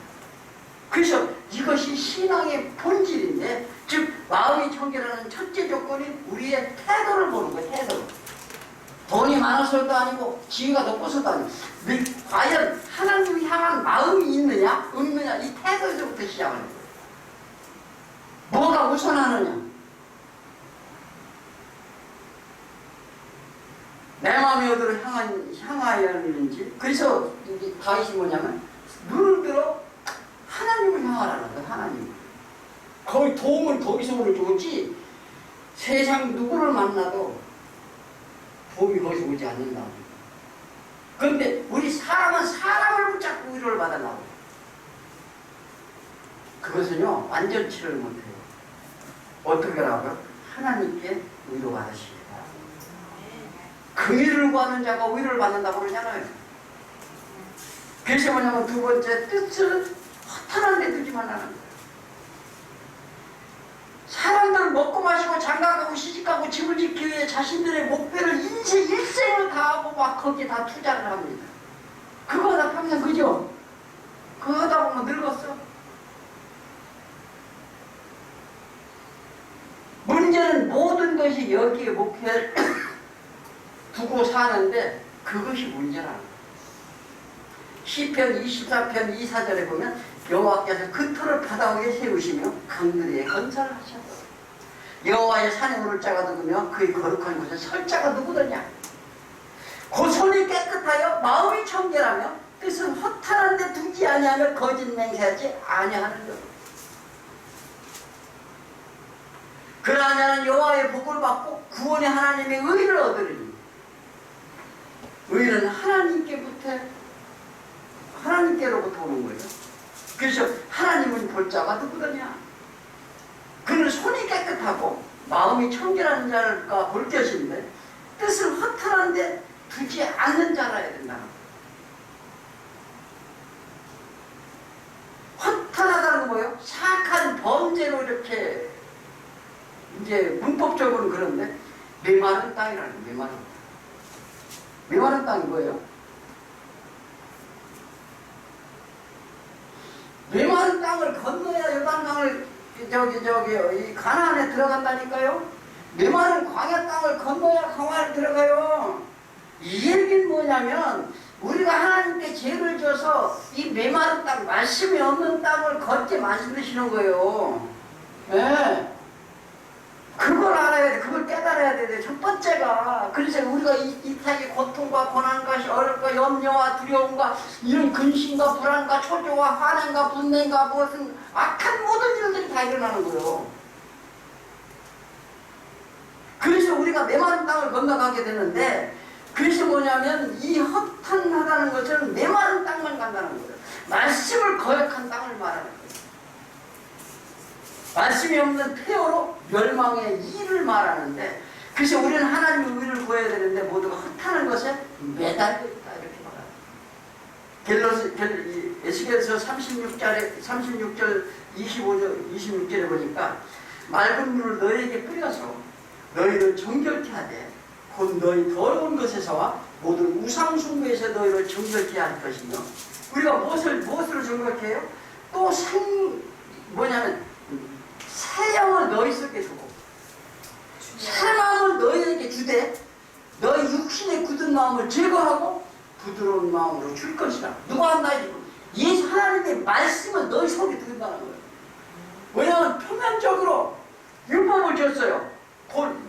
그래서 이것이 신앙의 본질인데 즉 마음이 청결하는 첫째 조건이 우리의 태도를 보는 거예요. 태도를. 돈이 많아서도 아니고 지위가 높아서도 아니고 과연 하나님을 향한 마음이 있느냐 없느냐 이 태도에서부터 시작하는 거예요. 뭐가 우선하느냐. 내 마음이 어디로 향하여 하는지. 그래서 다윗이 뭐냐면 눈을 들어 하나님을 향하라는 거예요. 하나님. 거의 도움을 거기서 오지 세상 누구를 만나도 도움이 거기서 오지 않는다. 그런데 우리 사람은 사람을 붙잡고 위로를 받아나고 그것은요 완전치를 못해요. 어떻게 하라고요? 하나님께 위로받으시기 바랍니다. 그 위를 구하는 자가 위로를 받는다고 그러잖아요. 그래서 뭐냐면 두 번째 뜻을 허탄한 데 두지 말라는 거예요. 사람들은 먹고 마시고 장가가고 시집가고 집을 짓기 위해 자신들의 목표를 인생 일생을 다하고 막 거기에 다 투자를 합니다. 그거 다 평생 그죠? 그거 하다 보면 늙었어. 문제는 모든 것이 여기에 목표를 두고 사는데 그것이 문제라는 거예요. 시편 24편 2, 4절에 보면 여호와께서 그 터를 바다 위에 세우시며 강들에 건설하셨다. 여호와의 산에 오를 자가 누구며 그의 거룩한 곳에 설 자가 누구더냐. 그 손이 깨끗하여 마음이 청결하며 뜻은 허탄한 데 두지 아니하며 거짓 맹세하지 아니하는 것. 그러한 자는 여호와의 복을 받고 구원의 하나님의 의를 얻으리니 의는 하나님께로부터 오는 거예요. 그래서 하나님은 볼 자가 누구더냐. 그는 손이 깨끗하고 마음이 청결한 자가 볼 것인데 뜻을 허탄한 데 두지 않는 자라야 된다는 거예요. 허탄하다는 건 뭐예요? 사악한 범죄로 이렇게 이제 문법적으로는 그런데 메마른 땅이라는 거예요. 메마른 땅이 뭐예요? 메마른 땅을 건너야 요단강을 이 가나안에 들어간다니까요. 메마른 광야 땅을 건너야 강화에 들어가요. 이 얘기는 뭐냐면 우리가 하나님께 죄를 져서 이 메마른 땅, 말씀이 없는 땅을 걷게 만드시는 거예요. 네. 그걸 알아야 돼. 그걸 깨달아야 돼. 첫 번째가. 그래서 우리가 이 타의 고통과 고난과 어렵과 염려와 두려움과 이런 근심과 불안과 초조와 환행과 분냉과 무슨 악한 모든 일들이 다 일어나는 거예요. 그래서 우리가 메마른 땅을 건너가게 되는데, 그래서 뭐냐면 이 허탄하다는 것은 메마른 땅만 간다는 거예요. 말씀을 거역한 땅을 말하는 거예요. 말씀이 없는 폐허로 멸망의 일을 말하는데, 그래서 우리는 하나님의 의를 구해야 되는데 모두가 허탄한 것에 매달려 있다 이렇게 말합니다. 에스겔서 36절 26절에 보니까 맑은 물을 너희에게 뿌려서 너희를 정결케 하되 곧 너희 더러운 것에서와 모든 우상숭배에서 너희를 정결케 할 것이며, 우리가 무엇으로 정결케 해요? 또 뭐냐면 새 영을 너희 속에 두고 새 마음을 너희에게 주되 너희 육신의 굳은 마음을 제거하고 부드러운 마음으로 줄 것이다. 누가 한다? 예수 하나님의 말씀은 너희 속에 든다는 거예요. 왜냐하면 표면적으로 율법을 줬어요.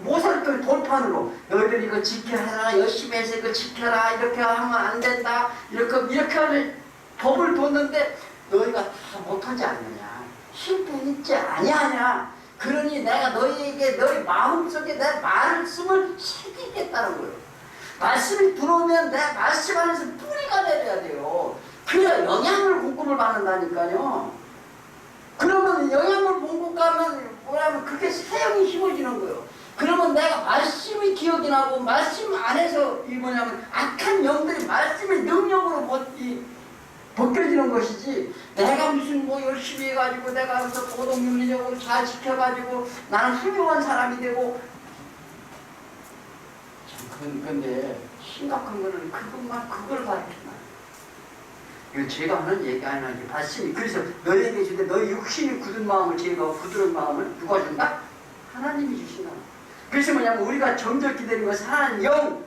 모세를 돌판으로 너희들 이거 지켜라, 열심히 해서 이거 지켜라, 이렇게 하면 안 된다, 이렇게 하는 법을 뒀는데 너희가 다 못하지 않느냐, 힘도 있지 아니하냐. 그러니 내가 너희에게 너희 마음속에 내 말씀을 새기겠다는 거예요. 말씀이 들어오면 내 말씀 안에서 뿌리가 내려야 돼요. 그래야 영양을 공급을 받는다니까요. 그러면 영양을 공급하면 뭐냐면 그게 새영이 심어지는 거예요. 그러면 내가 말씀이 기억이 나고 말씀 안에서 이 뭐냐면 악한 영들이 말씀의 능력으로 벗겨지는 것이지, 내가 무슨 뭐 열심히 해가지고 내가 그래서 고동윤리적으로 잘 지켜가지고 나는 훌륭한 사람이 되고. 근데 심각한 거는 그걸 가르친다. 이거 제가 하는 얘기 아니라 말씀이. 그래서 너희에게 주되 너희 육신이 굳은 마음을 제거하고 부드러운 마음을 누가 준다? 하나님이 주신다. 그래서 뭐냐면 우리가 정결케 되는 것은 하나님 영,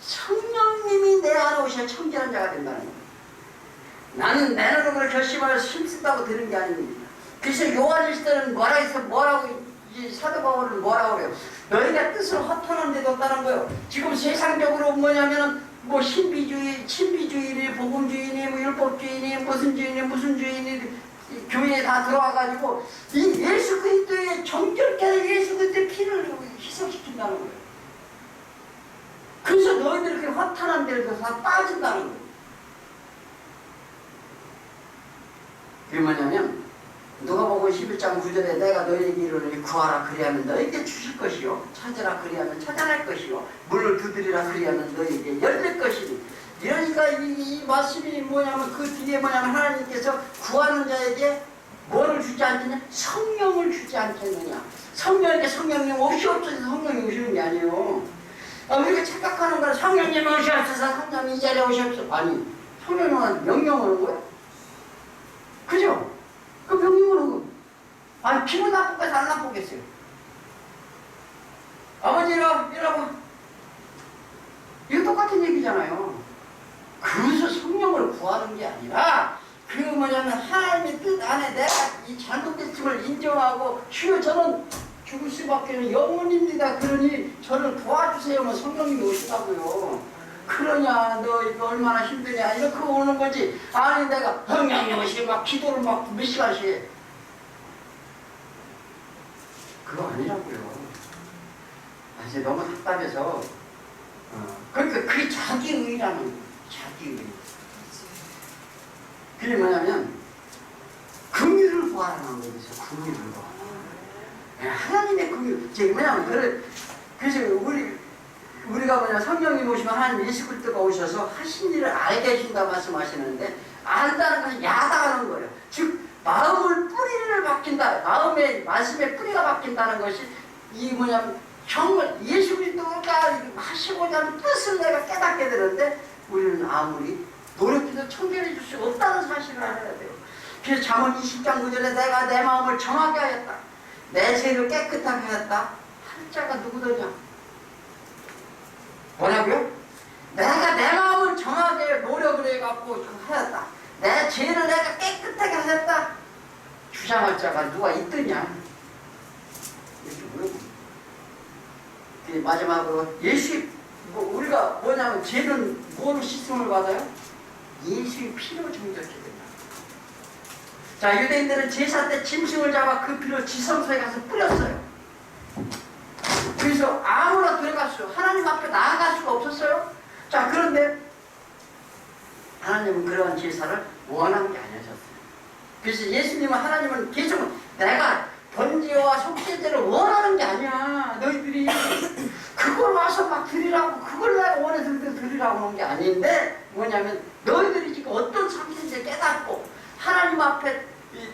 성령님이 내 안에 오셔야 청결한 자가 된다는 거예요. 나는 내 노력으로 결심하여 힘쓴다고 되는 게 아닙니다. 그래서 요한일서는 뭐라고 사도 바울은 뭐라고 그래요? 너희가 뜻을 허탄한 데 뒀다는 거예요. 지금 세상적으로 뭐냐면 뭐 신비주의니 복음주의니 뭐 율법주의니 무슨 주의니 교회에 다 들어와가지고 이 예수 그리스도의 정결케 예수 그리스도의 피를 희석시킨다는 거예요. 그래서 너희들이 그렇게 허탄한 데를 다 빠진다는 거예요. 그게 뭐냐면 누가복음 11장 9절에 내가 너희에게 이르노니 구하라 그리하면 너희에게 주실 것이요, 찾으라 그리하면 찾아낼 것이요, 문을 두드리라 그리하면 너희에게 열릴 것이니. 그러니까 이 말씀이 뭐냐면 그 뒤에 뭐냐면 하나님께서 구하는 자에게 뭐를 주지 않느냐? 성령을 주지 않겠느냐. 성령에게 성령님 없이 없어서 성령이 오시는 게 아니에요. 우리가 착각하는 거는 성령님 오시옵소서, 성령님 이 자리에 오시옵소서. 아니, 성령님은 명령하는 거야. 그죠? 그 명령하는 거. 아니, 기분 나쁘겠어, 안 나쁘겠어요? 아버지 이러고 이거 똑같은 얘기잖아요. 그래서 성령을 구하는 게 아니라 그 뭐냐면 하나님의 뜻 안에 내가 이 잘못됐음을 인정하고 주여 저는 죽을 수밖에 영혼입니다. 그러니 저를 도와주세요. 뭐 성령님이 오시다고요. 그러냐 너 이거 얼마나 힘드냐 이렇게 오는 거지. 아니 내가 성령님 오시고 막 기도를 막 몇 시간씩 해. 그거 아니라고요. 이제 너무 답답해서 그러니까 그게 자기의라는 거예요. 자기의. 그게 뭐냐면 긍휼을 구하라는 거죠. 긍휼을 구하라. 하나님의 긍휼. 지금 뭐냐면 그래서 우리가 뭐냐 성령님 오시면 하나님 예수 그리스도가 오셔서 하신 일을 알게 해준다 말씀하시는데 안다는 것은 야다하는 거예요. 즉 마음을 뿌리를 바뀐다. 마음의 말씀의 뿌리가 바뀐다는 것이 이 뭐냐면 정말 예수 그리스도가 하시고자 하는 뜻을 내가 깨닫게 되는데 우리는 아무리 노력해도 청결해 줄 수 없다는 사실을 알아야 돼요. 그래서 잠언 20장 9절에 내가 내 마음을 정하게 하였다. 내 죄를 깨끗하게 하였다. 할 자가 누구더냐? 뭐라고요? 내가 내 마음을 정하게 노력을 해갖고 하였다. 내 죄를 내가 깨끗하게 하였다. 주장할 자가 누가 있더냐? 이렇게 물어봅니다. 마지막으로 예수 우리가 뭐냐면 죄는 뭐로 씻음을 받아요? 예수의 피로 정결케 된다. 자, 유대인들은 제사 때 짐승을 잡아 그 피로 지성소에 가서 뿌렸어요. 그래서 아무나 들어갈 수 하나님 앞에 나아갈 수가 없었어요. 자, 그런데 하나님은 그러한 제사를 원하는 게 아니셨어요. 그래서 예수님은 하나님은 계속 내가 번제와 속죄제를 원하는 게 아니야. 너희들이 그걸 와서 막 드리라고 그걸 내가 원해서 드리라고 하는 게 아닌데 뭐냐면 너희들이 지금 어떤 상태인지 깨닫고 하나님 앞에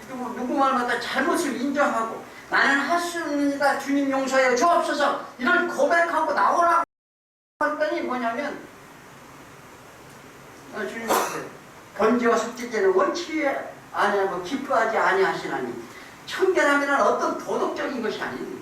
누구 말마다 잘못을 인정하고 나는 할 수 없습니다. 주님 용서해 주옵소서 이런 고백하고 나오라고 했더니 뭐냐면 주님 앞에 번제와 속죄제는 원치 아니하고 기뻐하지 아니하시나니 청결함이란 어떤 도덕적인 것이 아닙니다.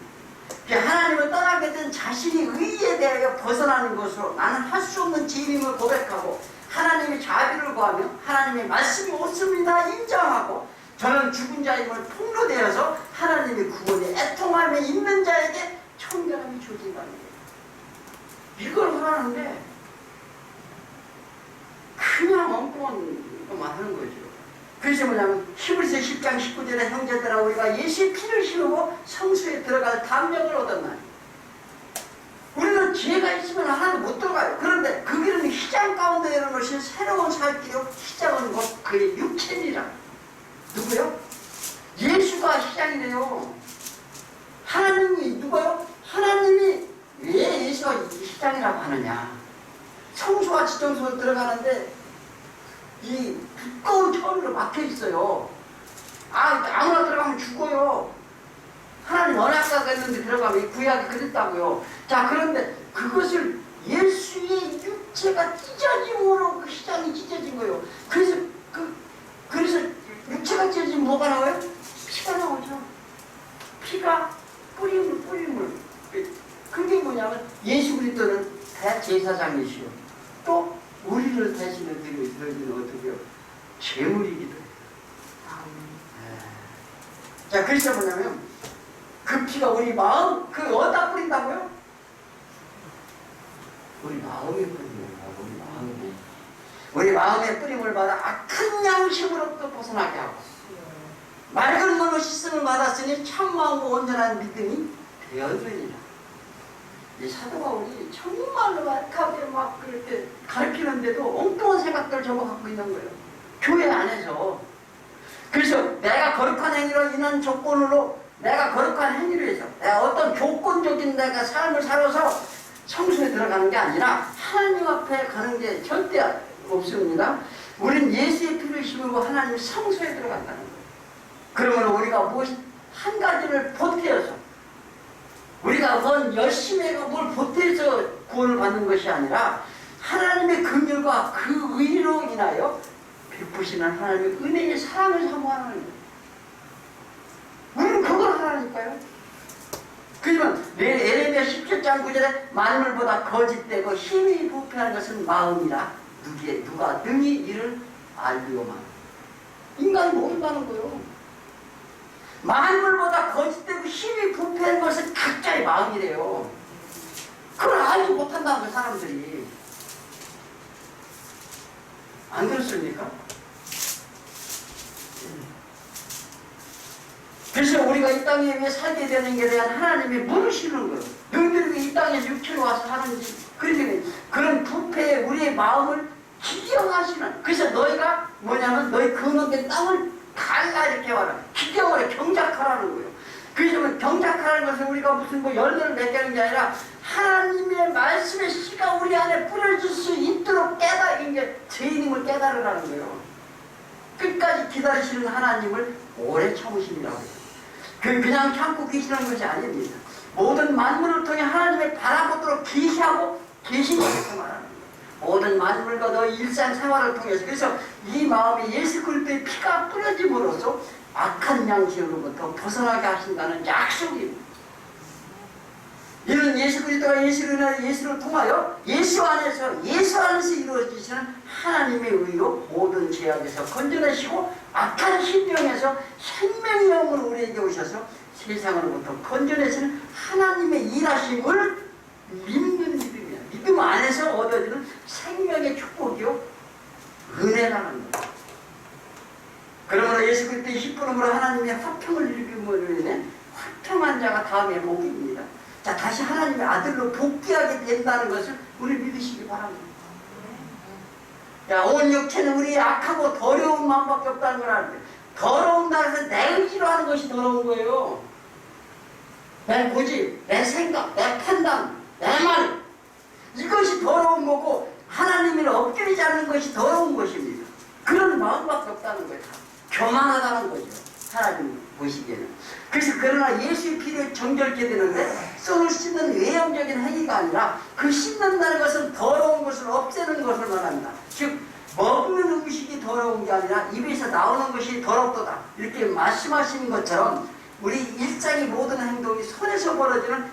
하나님을 떠나게 된 자신이 의에 대하여 벗어나는 것으로 나는 할 수 없는 죄인임을 고백하고 하나님의 자비를 구하며 하나님의 말씀이 옳습니다 인정하고 저는 죽은 자임을 폭로되어서 하나님의 구원에 애통함에 있는 자에게 청결함이 주어진다는 거예요. 이걸 하라는데 그냥 엉뚱한 것만 하는 거죠. 그래서 뭐냐면 히브리서 10장 19절에 형제들아 우리가 예수의 피를 씌우고 성수에 들어갈 담력을 얻었나니 우리는 죄가 있으면 하나님 못 들어가요. 그런데 그 길은 휘장 가운데 열어놓으신 새로운 살 길로 휘장은 곧 그의 육체니라. 누구요? 예수가 휘장이래요. 하나님이 누구요? 하나님이 왜 예수가 휘장이라고 하느냐. 성소와 지정소로 들어가는데 이 두꺼운 철로 막혀 있어요. 아무나 들어가면 죽어요. 하나님 언약궤가 있는데 들어가면 구약이 그랬다고요. 자, 그런데 그것을 예수의 육체가 찢어짐으로 그 휘장이 찢어진 거예요. 그래서 육체가 찢어지면 뭐가 나와요? 피가 나오죠. 피가 뿌림을. 그게 뭐냐면 예수 그리스도는 대제사장이시요. 또 우리를 대신해 드리는 어떻게 제물이기도 해요. 자, 그래서 뭐냐면 그 피가 우리 마음 어디다 뿌린다고요? 우리 마음에 뿌립니다. 우리 마음에 뿌림을 받아 악한 양심으로부터 벗어나게 하고 맑은 물로 씻음을 받았으니 참마음과 온전한 믿음이 되어지리라. 이 사도 바울이 정말로 말하게 막 그렇게 가르치는데도 엉뚱한 생각들을 전부 갖고 있는 거예요. 교회 안에서. 그래서 내가 거룩한 행위로 인한 조건으로 내가 거룩한 행위로 해서 내가 어떤 조건적인 내가 삶을 살아서 성소에 들어가는 게 아니라 하나님 앞에 가는 게 절대 없습니다. 우린 예수의 피를 심고 하나님 성소에 들어간다는 거예요. 그러면 우리가 한 가지를 보태어서 우리가 열심히 해서 뭘 보태서 구원을 받는 것이 아니라 하나님의 긍휼과 그 의로 인하여 베푸시는 하나님의 은혜의 사랑을 사모하는 거예요. 우리는 그걸 하라니까요. 그러면 에레미야 17장 9절에 만물보다 거짓되고 힘이 부패한 것은 마음이라 누가 능히 이를 알리오만. 인간이 모른다는 거예요. 만물보다 거짓되고 힘이 부패한 것은 각자의 마음이래요. 그걸 알지 못한다는 거예요, 사람들이. 안 그렇습니까? 그래서 우리가 이 땅에 왜 살게 되는 게 대한 하나님이 물으시는 거예요. 너희들이 왜 이 땅에 육체로 와서 하는지. 그런 부패에 우리의 마음을 기경하시는. 그래서 너희가 뭐냐면 너희 거룩된 땅을 갈라 이렇게 말하는. 기경을 경작하라는 거예요. 그래서 경작하라는 것은 우리가 무슨 뭐 열매를 맺는 게 아니라 하나님의 말씀의 씨가 우리 안에 뿌려질 수 있도록 이제 죄인임을 깨달으라는 거예요. 끝까지 기다리시는 하나님을 오래 참으심이라고 해요. 그냥 참고 계시는 것이 아닙니다. 모든 만물을 통해 하나님의 바라보도록 계시하고 계신 것을 말하는 거예요. 모든 만물과 너의 일상생활을 통해서. 그래서 이 마음이 예수 그리스도의 피가 뿌려짐으로써 악한 양심으로부터 벗어나게 하신다는 약속입니다. 이는 예수 그리스도가 예수를 통하여 예수 안에서 이루어지시는 하나님의 의로 모든 죄악에서 건져내시고 악한 신령에서 생명의 영으로 우리에게 오셔서 세상으로부터 건져내시는 하나님의 일하심을 믿는 믿음이야. 믿음 안에서 얻어지는 생명의 축복이요 은혜라는 거예요. 그러므로 예수 그리스도의 십부름으로 하나님의 화평을 일으킴으로 인해 화평한 자가 다음에 복입니다. 자, 다시 하나님의 아들로 복귀하게 된다는 것을 우리 믿으시기 바랍니다. 야, 온 육체는 우리의 악하고 더러운 마음밖에 없다는 걸 알아요. 더러운다고 해서 내 의지로 하는 것이 더러운 거예요. 내 고집, 내 생각, 내 판단, 내 말, 이것이 더러운 거고 하나님을 엎드리지 않는 것이 더러운 것입니다. 그런 마음밖에 없다는 거예요. 교만하다는 거죠, 하나님 보시기에는. 그래서 그러나 예수의 피로 정결케 되는데 손을 씻는 외형적인 행위가 아니라 그 씻는다는 것은 더러운 것을 없애는 것을 말합니다. 즉 먹는 음식이 더러운 게 아니라 입에서 나오는 것이 더럽도다 이렇게 말씀하시는 것처럼 우리 일상의 모든 행동이 손에서 벌어지는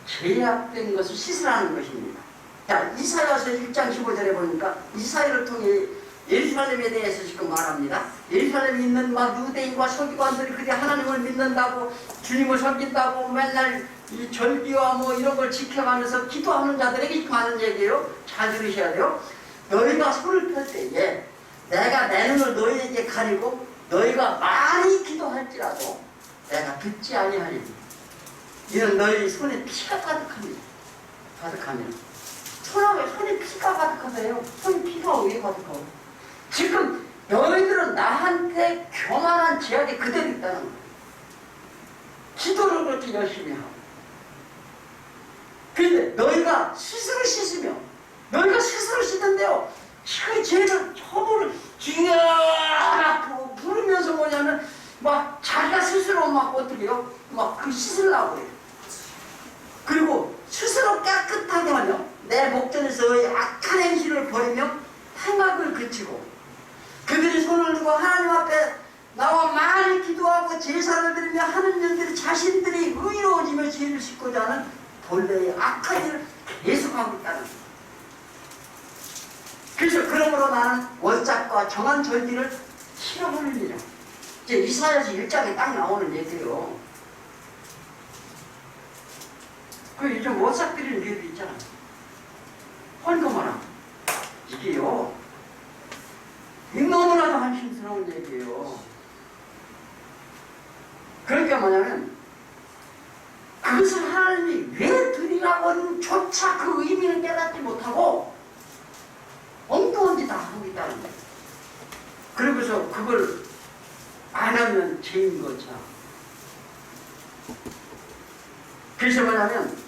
죄악된 것을 씻으라는 것입니다. 자, 이사야서 1장 15절에 보니까 이사야를 통해 예루살렘에 대해서 지금 말합니다. 예루살렘에 있는 막 유대인과 서기관들이 그게 하나님을 믿는다고 주님을 섬긴다고 맨날 이 절기와 뭐 이런 걸 지켜가면서 기도하는 자들에게 하는 얘기예요. 잘 들으셔야 돼요. 너희가 손을 펼 때에 내가 내 눈을 너희에게 가리고 너희가 많이 기도할지라도 내가 듣지 아니하리니 이는 너희 손에 피가 가득합니다. 가득하면 손에 피가 가득하세요. 손에 피가 왜 가득하고? 지금 너희들은 나한테 교만한 죄악이 그대로 있다는 거예요. 기도를 그렇게 열심히 하고. 그런데 너희가 스스로 씻으며 너희가 스스로 씻는데요. 그 죄를 처벌을 쥐어 부르면서 뭐냐면 막 자기가 스스로 막 어떻게 해요? 막 그 씻으려고 해요. 그리고 스스로 깨끗하게 하며 내 목전에서의 악한 행실을 버리며 행악을 그치고 그들이 손을 들고 하나님 앞에 나와 많이 기도하고 제사를 드리며 하는 일들이 자신들이 의로워지며 죄를 씻고자 하는 본래의 악한 일을 계속하고 있다는 거예요. 그래서 그러므로 나는 원짝과 정한 절기를 싫어하느니라. 이제 이사야서 1장에 딱 나오는 얘기예요. 그 요즘 원삭 드리는 얘기도 있잖아. 헌금하라. 이게요. 너무나도 한심스러운 얘기예요. 그러니까 뭐냐면 그것을 하나님이 왜 드리라고는 조차 그 의미를 깨닫지 못하고 엉뚱한 짓 다 하고 있다는 거예요. 그러고서 그걸 안 하면 죄인 거죠. 그래서 뭐냐면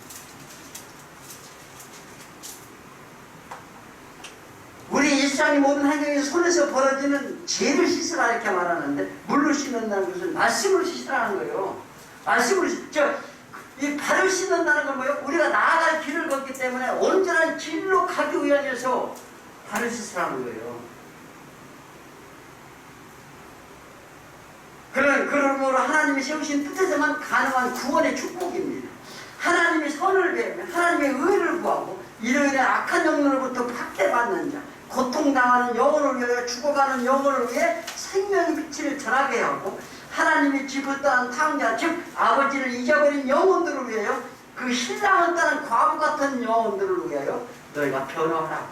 우리 일상의 모든 행동에서 손에서 벌어지는 죄를 씻으라 이렇게 말하는데 물로 씻는다는 것은 말씀으로 씻으라는 거예요. 말씀으로 이 발을 씻는다는 건 뭐예요? 우리가 나아갈 길을 걷기 때문에 온전한 길로 가기 위해서 발을 씻으라는 거예요. 그러므로 하나님이 세우신 뜻에서만 가능한 구원의 축복입니다. 하나님이 선을 배우며 하나님의 의를 구하고 이로 인해 악한 영으로부터 박대받는 자 고통당하는 영혼을 위하여 죽어가는 영혼을 위해 생명의 빛을 전하게 하고 하나님이 기쁘다는 탕자 즉 아버지를 잊어버린 영혼들을 위하여 그 신랑을 따른 과부 같은 영혼들을 위하여 너희가 변호하라.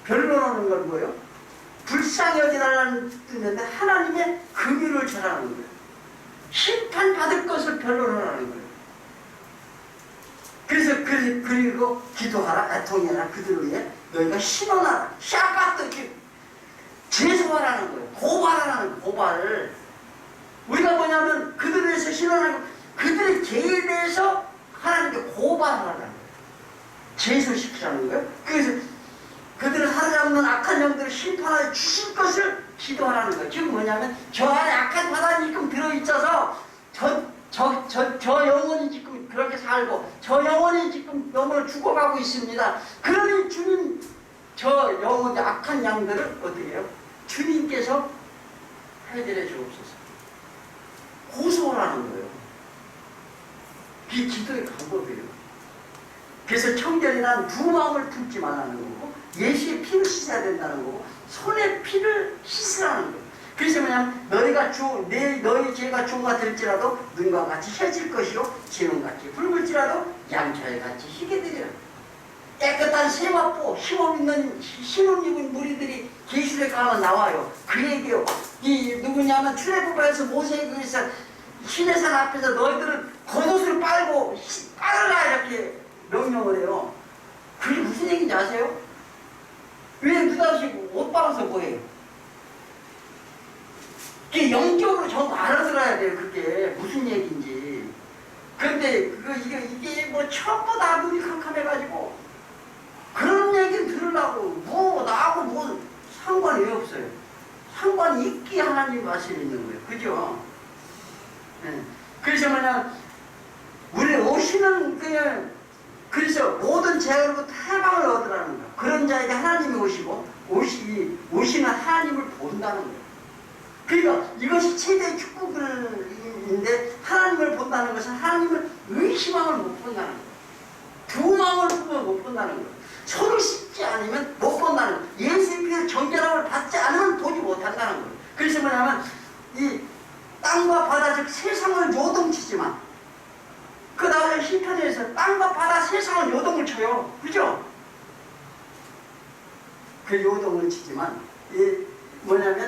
변론하는 건 뭐예요? 불쌍히 여기라는 뜻인데 하나님의 긍휼을 전하는 거예요. 심판받을 것을 변론하라는 거예요. 그래서 그리고 기도하라, 애통해라. 그들을 위해 너희가 신원하라. 샤바트 제소하라는 거예요. 고발하라는 고발을. 우리가 뭐냐면 그들을 위해서 신원하고 그들의 죄에 대해서 하나님께 고발하라는 거예요. 제소시키라는 거예요. 그래서 그들을 사로잡는 악한 영들을 심판하여 주실 것을 기도하라는 거예요. 지금 뭐냐면 저 안에 악한 바람이 지금 들어있어서 저 영혼이 지금 그렇게 살고 저 영혼이 지금 영혼을 죽어가고 있습니다. 그러니 주님 저 영혼의 악한 양들을 어떻게 해요? 주님께서 해결해 주옵소서. 호소하라는 거예요. 그게 기도의 방법이에요. 그래서 청결이란 두 마음을 품지 말라는 거고 예수의 피를 씻어야 된다는 거고 손의 피를 씻으라는 거예요. 그래서 뭐냐면 너희 죄가 주가 될지라도 눈과 같이 혀질 것이요 지름같이 붉을지라도 양철같이 희게 되리라. 깨끗한 세마포 힘없 있는 힘을 입은 무리들이 계시록에 가면 나와요. 그 얘기요. 이 누구냐면 출애굽에서 모세에게서 시내산 앞에서 너희들은 겉옷을 빨고 빨라 이렇게 명령을 해요. 그게 무슨 얘기인지 아세요? 왜 느닷없이 옷 빨아서 뭐해요? 그게 영적으로 전부 알아들어야 돼요. 그게 무슨 얘기인지. 그런데 이게 뭐 전부 다 눈이 캄캄해가지고 그런 얘기는 들으려고 나하고 뭐 상관이 없어요. 상관이 있기에 하나님 말씀이 있는 거예요. 그죠? 네. 그래서 뭐냐 우리 오시는 그래서 모든 죄로부터 해방을 얻으라는 거예요. 그런 자에게 하나님이 오시고 오시는 하나님을 본다는 거예요. 그러니까 이것이 최대의 축복인데 하나님을 본다는 것은 하나님을 의심함을 못 본다는 거예요. 두 마음을 품으면 못 본다는 거예요. 손을 씻지 않으면 못 본다는 거예요. 예수의 피의 정결함을 받지 않으면 보지 못한다는 거예요. 그래서 뭐냐면 이 땅과 바다 즉 세상을 요동치지만 그 다음에 시편에서 땅과 바다 세상을 요동을 쳐요. 그죠? 그 요동을 치지만 뭐냐면